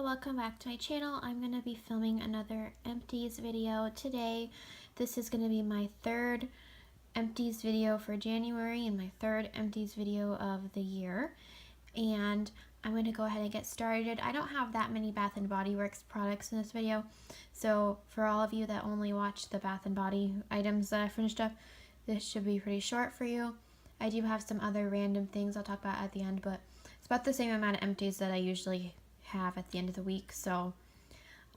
welcome back to my channel. I'm going to be filming another Empties video today. This is going to be my third Empties video for January and my third Empties video of the year. And I'm going to go ahead and get started. I don't have that many Bath & Body Works products in this video, so for all of you that only watch the Bath & Body items that I finished up, this should be pretty short for you. I do have some other random things I'll talk about at the end, but it's about the same amount of empties that I usually have at the end of the week, so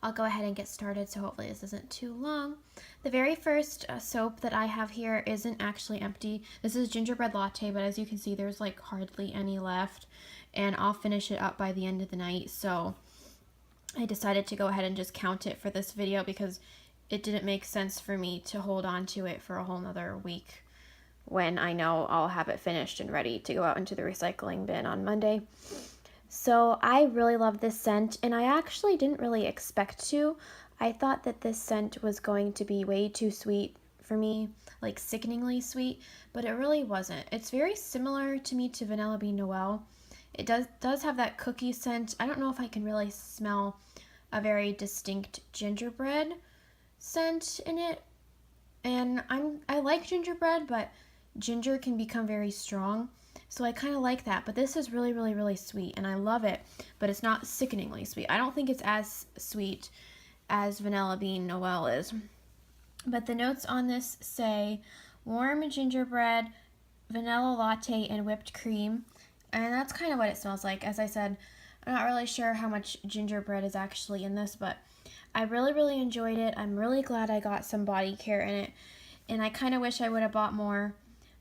I'll go ahead and get started, so hopefully this isn't too long. The very first soap that I have here isn't actually empty. This is Gingerbread Latte, but as you can see, there's like hardly any left, and I'll finish it up by the end of the night, so I decided to go ahead and just count it for this video because it didn't make sense for me to hold on to it for a whole nother week when I know I'll have it finished and ready to go out into the recycling bin on Monday. So I really love this scent, and I actually didn't really expect to. I thought that this scent was going to be way too sweet for me, like sickeningly sweet, but it really wasn't. It's very similar to me to Vanilla Bean Noel. It does have that cookie scent. I don't know if I can really smell a very distinct gingerbread scent in it. And I like gingerbread, but ginger can become very strong. So I kind of like that, but this is really, really, really sweet, and I love it, but it's not sickeningly sweet. I don't think it's as sweet as Vanilla Bean Noel is. But the notes on this say warm gingerbread, vanilla latte, and whipped cream, and that's kind of what it smells like. As I said, I'm not really sure how much gingerbread is actually in this, but I really, really enjoyed it. I'm really glad I got some body care in it, and I kind of wish I would have bought more.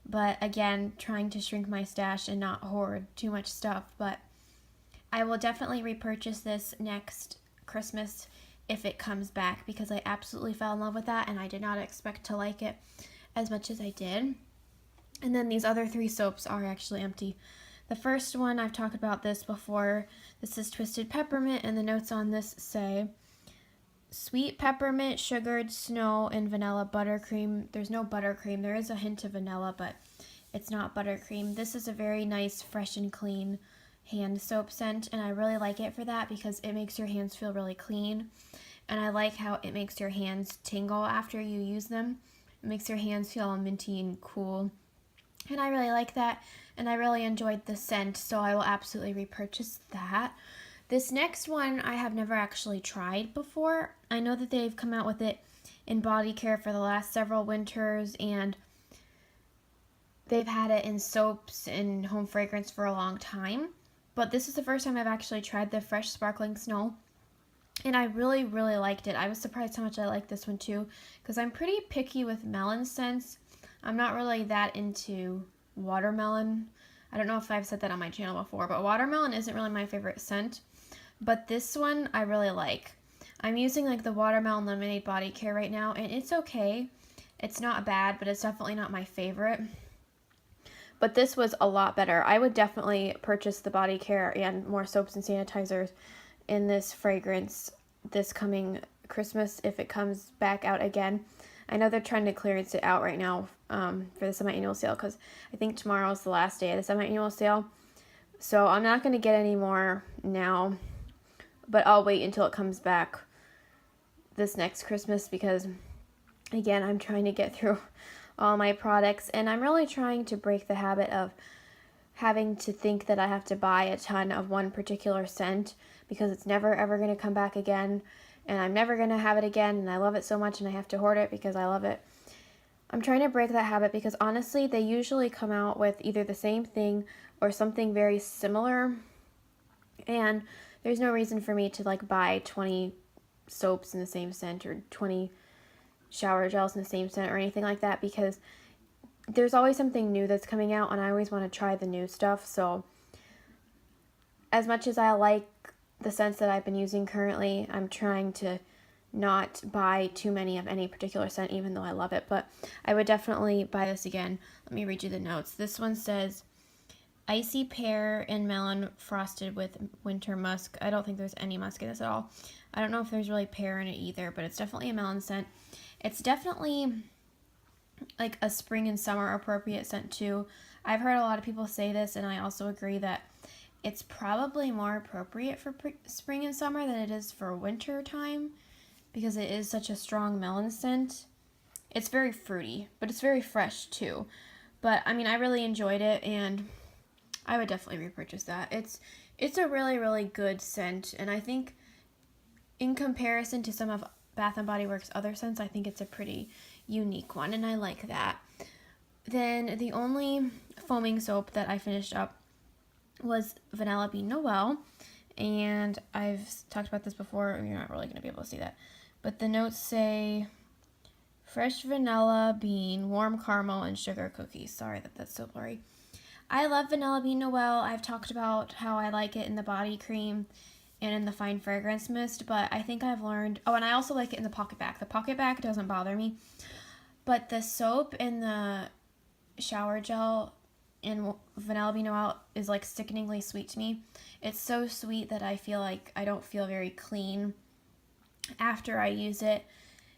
But again, trying to shrink my stash and not hoard too much stuff. But I will definitely repurchase this next Christmas if it comes back, because I absolutely fell in love with that and I did not expect to like it as much as I did. And then these other three soaps are actually empty. The first one, I've talked about this before. This is Twisted Peppermint, and the notes on this say sweet peppermint, sugared snow, and vanilla buttercream. There's no buttercream. There is a hint of vanilla, but it's not buttercream. This is a very nice, fresh and clean hand soap scent, and I really like it for that because it makes your hands feel really clean. And I like how it makes your hands tingle after you use them. It makes your hands feel all minty and cool. And I really like that, and I really enjoyed the scent, so I will absolutely repurchase that. This next one I have never actually tried before. I know that they've come out with it in body care for the last several winters, and they've had it in soaps and home fragrance for a long time. But this is the first time I've actually tried the Fresh Sparkling Snow, and I really, really liked it. I was surprised how much I liked this one too, because I'm pretty picky with melon scents. I'm not really that into watermelon. I don't know if I've said that on my channel before, but watermelon isn't really my favorite scent. But this one I really like. I'm using like the Watermelon Lemonade Body Care right now, and it's okay. It's not bad, but it's definitely not my favorite. But this was a lot better. I would definitely purchase the body care and more soaps and sanitizers in this fragrance this coming Christmas if it comes back out again. I know they're trying to clearance it out right now for the semi-annual sale, because I think tomorrow is the last day of the semi-annual sale. So I'm not going to get any more now, but I'll wait until it comes back this next Christmas, because again, I'm trying to get through all my products, and I'm really trying to break the habit of having to think that I have to buy a ton of one particular scent, because it's never ever going to come back again, and I'm never going to have it again, and I love it so much and I have to hoard it because I love it. I'm trying to break that habit because honestly, they usually come out with either the same thing or something very similar, and there's no reason for me to like buy 20 soaps in the same scent or 20 shower gels in the same scent or anything like that, because there's always something new that's coming out, and I always want to try the new stuff. So as much as I like the scents that I've been using currently, I'm trying to not buy too many of any particular scent, even though I love it. But I would definitely buy this again. Let me read you the notes. This one says icy pear and melon frosted with winter musk. I don't think there's any musk in this at all. I don't know if there's really pear in it either, but it's definitely a melon scent. It's definitely like a spring and summer appropriate scent too. I've heard a lot of people say this, and I also agree that it's probably more appropriate for spring and summer than it is for winter time because it is such a strong melon scent. It's very fruity, but it's very fresh too. But I mean, I really enjoyed it, and I would definitely repurchase that. It's a really, really good scent, and I think in comparison to some of Bath & Body Works' other scents, I think it's a pretty unique one, and I like that. Then the only foaming soap that I finished up was Vanilla Bean Noel, and I've talked about this before. You're not really going to be able to see that, but the notes say fresh vanilla bean, warm caramel, and sugar cookies. Sorry that that's so blurry. I love Vanilla Bean Noel. I've talked about how I like it in the body cream and in the fine fragrance mist, but I think I've learned, oh, and I also like it in the pocket bag. The pocket bag doesn't bother me, but the soap and the shower gel in Vanilla Bean Noel is like sickeningly sweet to me. It's so sweet that I feel like I don't feel very clean after I use it,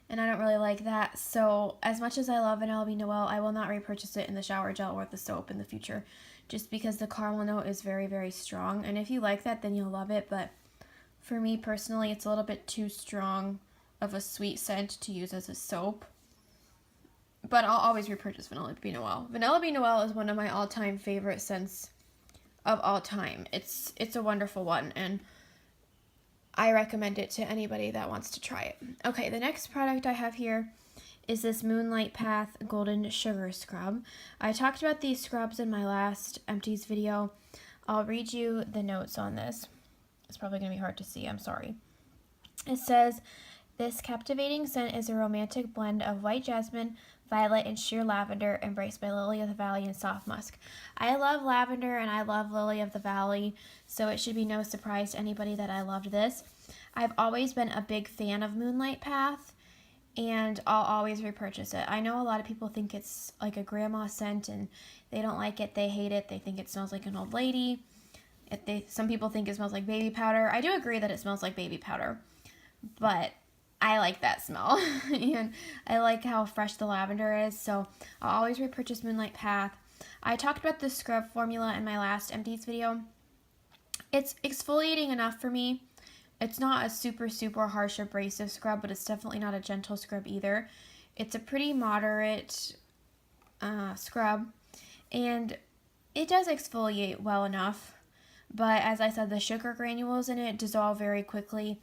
and I don't really like that. So as much as I love Vanilla Bean Noel, I will not repurchase it in the shower gel or the soap in the future, just because the caramel note is very, very strong. And if you like that, then you'll love it, but for me personally, it's a little bit too strong of a sweet scent to use as a soap. But I'll always repurchase Vanilla Bean Noel. Vanilla Bean Noel is one of my all-time favorite scents of all time. It's a wonderful one, and I recommend it to anybody that wants to try it. Okay, the next product I have here is this Moonlight Path Golden Sugar Scrub. I talked about these scrubs in my last Empties video. I'll read you the notes on this. It's probably going to be hard to see, I'm sorry. It says, this captivating scent is a romantic blend of white jasmine, violet, and sheer lavender, embraced by lily of the valley and soft musk. I love lavender and I love lily of the valley, so it should be no surprise to anybody that I loved this. I've always been a big fan of Moonlight Path, and I'll always repurchase it. I know a lot of people think it's like a grandma scent and they don't like it, they hate it, they think it smells like an old lady. Some people think it smells like baby powder. I do agree that it smells like baby powder, but I like that smell, and I like how fresh the lavender is, so I'll always repurchase Moonlight Path. I talked about the scrub formula in my last Empties video. It's exfoliating enough for me. It's not a super, super harsh abrasive scrub, but it's definitely not a gentle scrub either. It's a pretty moderate scrub, and it does exfoliate well enough, but as I said, the sugar granules in it dissolve very quickly,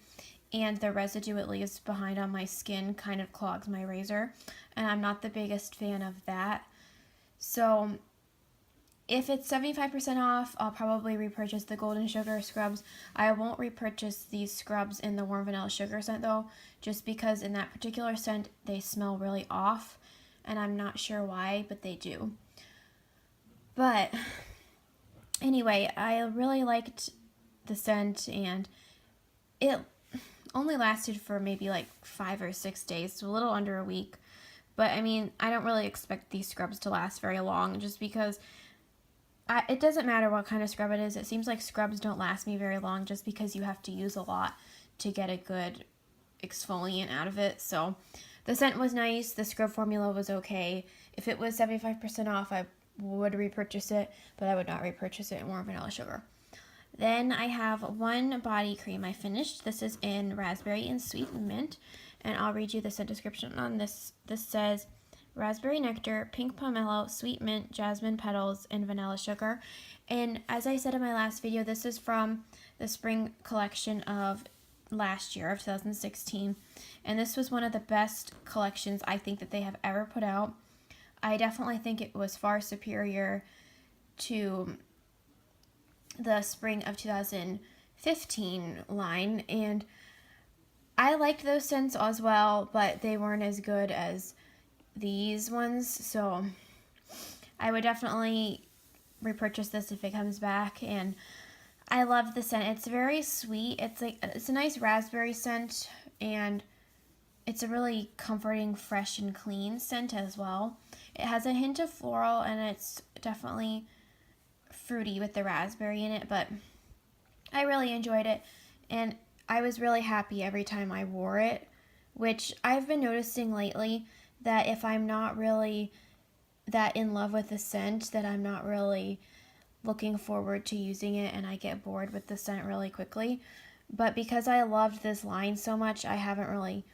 and the residue it leaves behind on my skin kind of clogs my razor, and I'm not the biggest fan of that. So if it's 75% off, I'll probably repurchase the Golden Sugar Scrubs. I won't repurchase these scrubs in the Warm Vanilla Sugar scent though, just because in that particular scent they smell really off, and I'm not sure why, but they do. But anyway, I really liked the scent, and it only lasted for maybe like 5 or 6 days, so a little under a week. But I mean, I don't really expect these scrubs to last very long, just because it doesn't matter what kind of scrub it is. It seems like scrubs don't last me very long just because you have to use a lot to get a good exfoliant out of it. So the scent was nice. The scrub formula was okay. If it was 75% off, I would repurchase it, but I would not repurchase it in Warm Vanilla Sugar. Then I have one body cream I finished. This is in Raspberry and Sweet Mint, and I'll read you the scent description on this. This says, raspberry nectar, pink pomelo, sweet mint, jasmine petals, and vanilla sugar. And as I said in my last video, this is from the spring collection of last year, of 2016. And this was one of the best collections I think that they have ever put out. I definitely think it was far superior to the spring of 2015 line, and I liked those scents as well, but they weren't as good as these ones, so I would definitely repurchase this if it comes back. And I love the scent. It's very sweet. It's a nice raspberry scent, and it's a really comforting, fresh, and clean scent as well. It has a hint of floral, and it's definitely fruity with the raspberry in it, but I really enjoyed it, and I was really happy every time I wore it, which I've been noticing lately, that if I'm not really that in love with the scent, that I'm not really looking forward to using it, and I get bored with the scent really quickly. But because I loved this line so much, I haven't really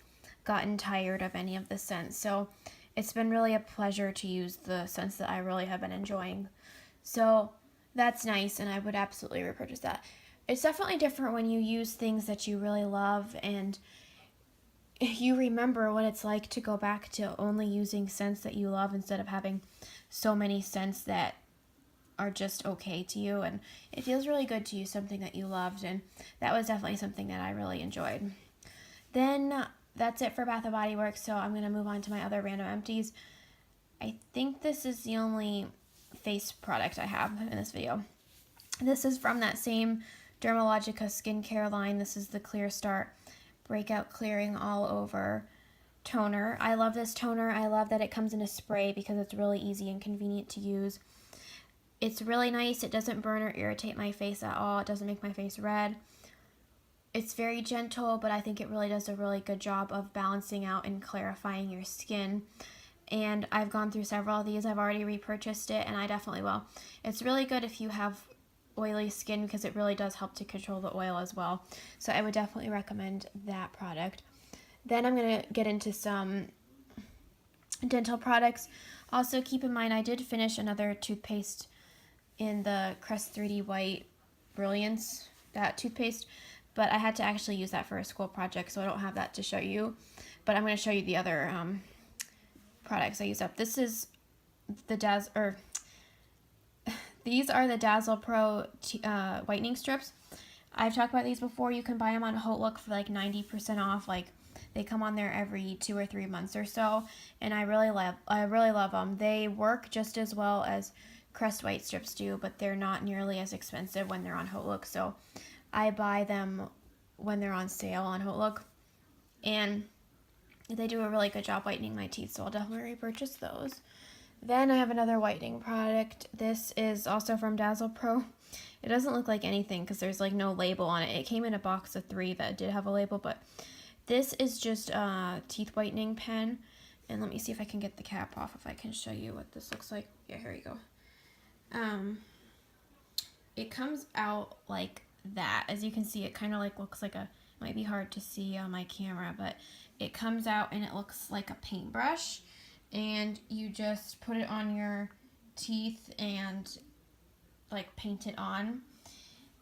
gotten tired of any of the scents. So it's been really a pleasure to use the scents that I really have been enjoying. So that's nice, and I would absolutely repurchase that. It's definitely different when you use things that you really love and you remember what it's like to go back to only using scents that you love instead of having so many scents that are just okay to you. And it feels really good to use something that you loved, and that was definitely something that I really enjoyed. Then that's it for Bath & Body Works, so I'm going to move on to my other random empties. I think this is the only face product I have in this video. This is from that same Dermalogica skincare line. This is the Clear Start Breakout Clearing All Over toner. I love this toner. I love that it comes in a spray because it's really easy and convenient to use. It's really nice. It doesn't burn or irritate my face at all. It doesn't make my face red. It's very gentle, but I think it really does a really good job of balancing out and clarifying your skin. And I've gone through several of these. I've already repurchased it, and I definitely will. It's really good if you have oily skin because it really does help to control the oil as well. So I would definitely recommend that product. Then I'm going to get into some dental products. Also keep in mind I did finish another toothpaste in the Crest 3D White Brilliance, that toothpaste, but I had to actually use that for a school project, so I don't have that to show you. But I'm going to show you the other products I used up. This is the these are the Dazzle Pro whitening strips. I've talked about these before. You can buy them on HauteLook for like 90% off. Like they come on there every 2 or 3 months or so, and I really love them. They work just as well as Crest white strips do, but they're not nearly as expensive when they're on HauteLook. So I buy them when they're on sale on HauteLook, and they do a really good job whitening my teeth, so I'll definitely repurchase those. Then I have another whitening product. This is also from Dazzle Pro. It doesn't look like anything because there's like no label on it. It came in a box of 3 that did have a label, but this is just a teeth whitening pen. And let me see if I can get the cap off, if I can show you what this looks like. Yeah, here you go. It comes out like that. As you can see, it kind of like looks like might be hard to see on my camera, but it comes out and it looks like a paintbrush. And you just put it on your teeth and like paint it on.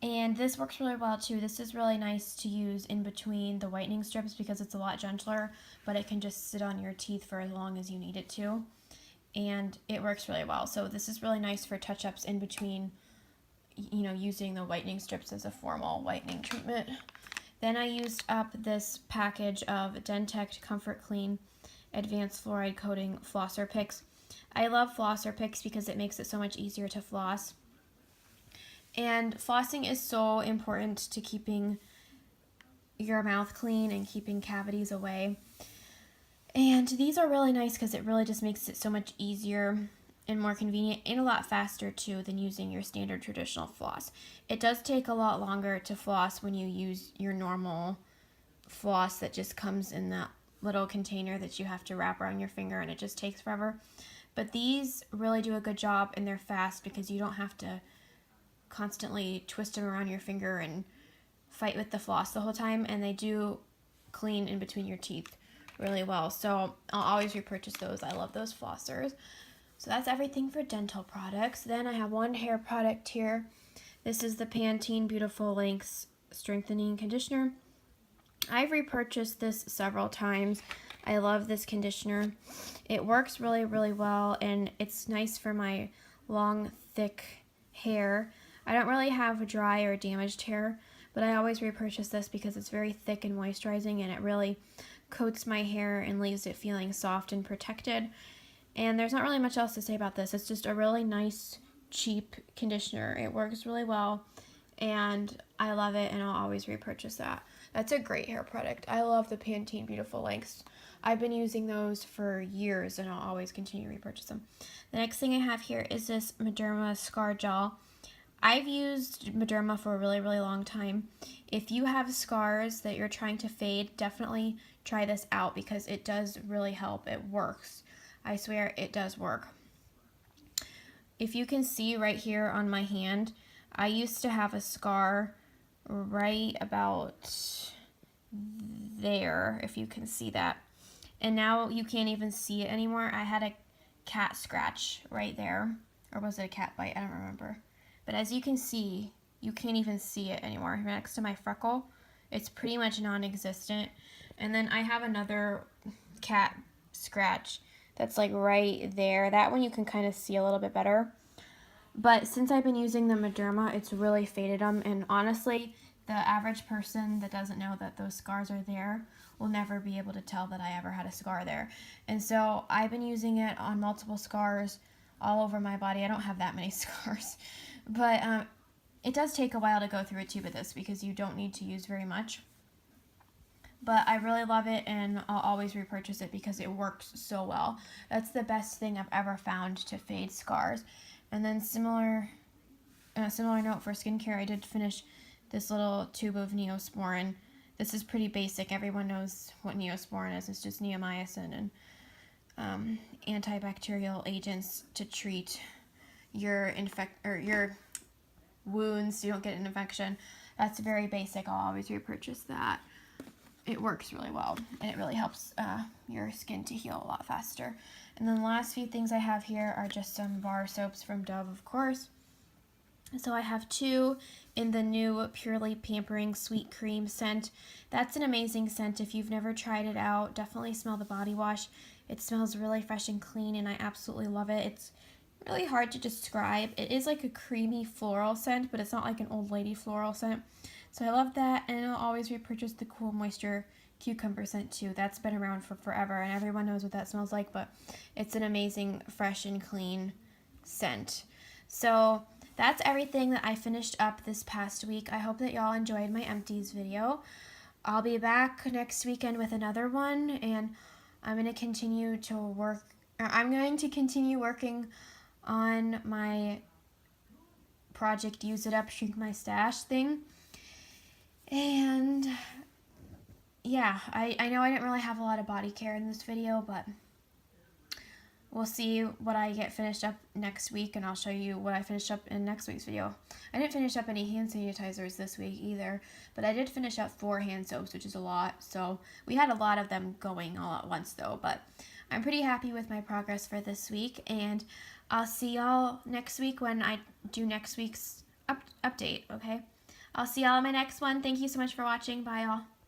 And this works really well too. This is really nice to use in between the whitening strips because it's a lot gentler, but it can just sit on your teeth for as long as you need it to. And it works really well. So this is really nice for touch-ups in between, you know, using the whitening strips as a formal whitening treatment. Then I used up this package of Dentect Comfort Clean Advanced Fluoride Coating Flosser Picks. I love flosser picks because it makes it so much easier to floss. And flossing is so important to keeping your mouth clean and keeping cavities away. And these are really nice because it really just makes it so much easier and more convenient and a lot faster too than using your standard traditional floss. It does take a lot longer to floss when you use your normal floss that just comes in that little container that you have to wrap around your finger, and it just takes forever. But these really do a good job, and they're fast because you don't have to constantly twist them around your finger and fight with the floss the whole time, and they do clean in between your teeth really well. So I'll always repurchase those. I love those flossers. So that's everything for dental products. Then I have one hair product here. This is the Pantene Beautiful Lengths Strengthening Conditioner. I've repurchased this several times. I love this conditioner. It works really, really well, and it's nice for my long, thick hair. I don't really have dry or damaged hair, but I always repurchase this because it's very thick and moisturizing, and it really coats my hair and leaves it feeling soft and protected. And there's not really much else to say about this. It's just a really nice, cheap conditioner. It works really well, and I love it, and I'll always repurchase that. That's a great hair product. I love the Pantene Beautiful Lengths. I've been using those for years, and I'll always continue to repurchase them. The next thing I have here is this Mederma Scar Gel. I've used Mederma for a really, really long time. If you have scars that you're trying to fade, definitely try this out because it does really help. It works. I swear it does work. if you can see right here on my hand, I used to have a scar right about there, if you can see that. And now you can't even see it anymore. I had a cat scratch right there. Or was it a cat bite? I don't remember. But as you can see, you can't even see it anymore. Next to my freckle, it's pretty much non-existent. And then I have another cat scratch that's like right there. That one you can kind of see a little bit better. But since I've been using the Mederma, it's really faded them. And honestly, the average person that doesn't know that those scars are there will never be able to tell that I ever had a scar there. And so I've been using it on multiple scars all over my body. I don't have that many scars. But it does take a while to go through a tube of this because you don't need to use very much. But I really love it, and I'll always repurchase it because it works so well. That's the best thing I've ever found to fade scars. And then similar note for skincare, I did finish this little tube of Neosporin. This is pretty basic. Everyone knows what Neosporin is. It's just neomycin and antibacterial agents to treat your your wounds so you don't get an infection. That's very basic. I'll always repurchase that. It works really well, and it really helps your skin to heal a lot faster. And then the last few things I have here are just some bar soaps from Dove, of course. So I have 2 in the new Purely Pampering Sweet Cream scent. That's an amazing scent. If you've never tried it out, definitely smell the body wash. It smells really fresh and clean, and I absolutely love it. It's really hard to describe. It is like a creamy floral scent, but it's not like an old lady floral scent. So I love that, and I'll always repurchase the Cool Moisture Cucumber scent too. That's been around for forever, and everyone knows what that smells like, but it's an amazing, fresh and clean scent. So that's everything that I finished up this past week. I hope that y'all enjoyed my Empties video. I'll be back next weekend with another one, and I'm going to continue working on my project Use It Up, Shrink My Stash thing. And yeah, I know I didn't really have a lot of body care in this video, but we'll see what I get finished up next week, and I'll show you what I finished up in next week's video. I didn't finish up any hand sanitizers this week either, but I did finish up 4 hand soaps, which is a lot. So we had a lot of them going all at once though, but I'm pretty happy with my progress for this week, and I'll see y'all next week when I do next week's update, okay? I'll see y'all in my next one. Thank you so much for watching. Bye, y'all.